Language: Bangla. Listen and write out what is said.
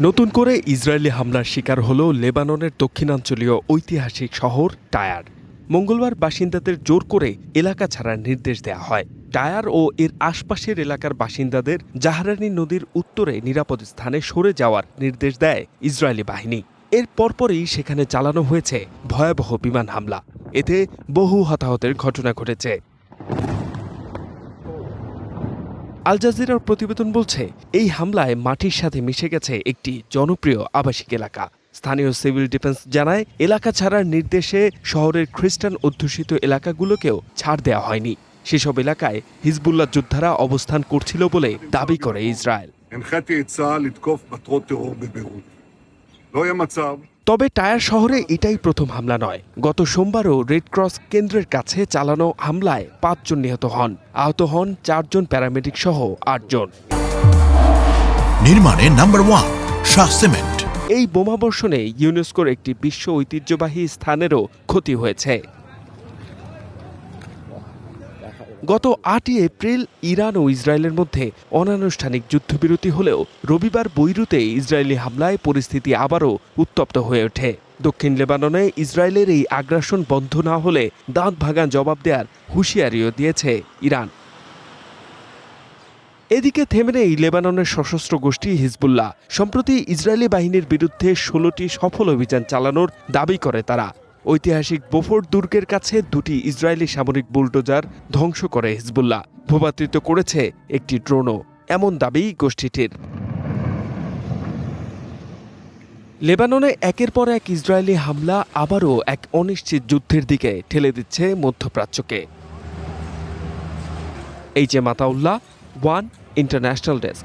নতুন করে ইসরায়েলি হামলার শিকার হল লেবাননের দক্ষিণাঞ্চলীয় ঐতিহাসিক শহর টায়ার। মঙ্গলবার বাসিন্দাদের জোর করে এলাকা ছাড়ার নির্দেশ দেওয়া হয়। টায়ার ও এর আশপাশের এলাকার বাসিন্দাদের জাহারানি নদীর উত্তরে নিরাপদ স্থানে সরে যাওয়ার নির্দেশ দেয় ইসরায়েলি বাহিনী। এর পরপরই সেখানে চালানো হয়েছে ভয়াবহ বিমান হামলা। এতে বহু হতাহতের ঘটনা ঘটেছে। আল জাজিরার প্রতিবেদন বলছে, এই হামলায় মাটির সাথে মিশে গেছে একটি জনপ্রিয় আবাসিক এলাকা। স্থানীয় সিভিল ডিফেন্স জানায়, এলাকা ছাড়ার নির্দেশে শহরের খ্রিস্টান অধ্যুষিত এলাকাগুলোকেও ছাড় দেওয়া হয়নি। সেসব এলাকায় হিজবুল্লাহ যোদ্ধারা অবস্থান করছিল বলে দাবি করে ইসরায়েল। তবে টায়ার শহরে এটাই প্রথম হামলা নয়। গত সোমবারও রেড ক্রস কেন্দ্রের কাছে চালানো হামলায় ৫ জন নিহত হন। আহত হন ৪ জন প্যারামেডিক সহ ৮ জন। নির্মাণে নাম্বার ১ শাহ সিমেন্ট। এই বোমাবর্ষণে ইউনেস্কোর একটি বিশ্ব ঐতিহ্যবাহী স্থানেরও ক্ষতি হয়েছে। গত ৮ই এপ্রিল ইরান ও ইসরায়েলের মধ্যে অনানুষ্ঠানিক যুদ্ধবিরতি হলেও রবিবার বৈরুতে ইসরায়েলি হামলায় পরিস্থিতি আবারও উত্তপ্ত হয়ে ওঠে। দক্ষিণ লেবাননে ইসরায়েলের এই আগ্রাসন বন্ধ না হলে দাঁত ভাঙা জবাব দেওয়ার হুঁশিয়ারিও দিয়েছে ইরান। এদিকে থেমে নেই লেবাননের সশস্ত্র গোষ্ঠী হিজবুল্লাহ। সম্প্রতি ইসরায়েলি বাহিনীর বিরুদ্ধে ১৬টি সফল অভিযান চালানোর দাবি করে তারা। ঐতিহাসিক বোফোর্ট দুর্গের কাছে ২টি ইসরায়েলি সামরিক বুলডোজার ধ্বংস করে হিজবুল্লাহ। ভূপাতিত করেছে একটি ড্রোনও, এমন দাবি গোষ্ঠীটির। লেবাননে একের পর এক ইসরায়েলি হামলা আবারও এক অনিশ্চিত যুদ্ধের দিকে ঠেলে দিচ্ছে মধ্যপ্রাচ্যকে। H M Ataullah, one international desk.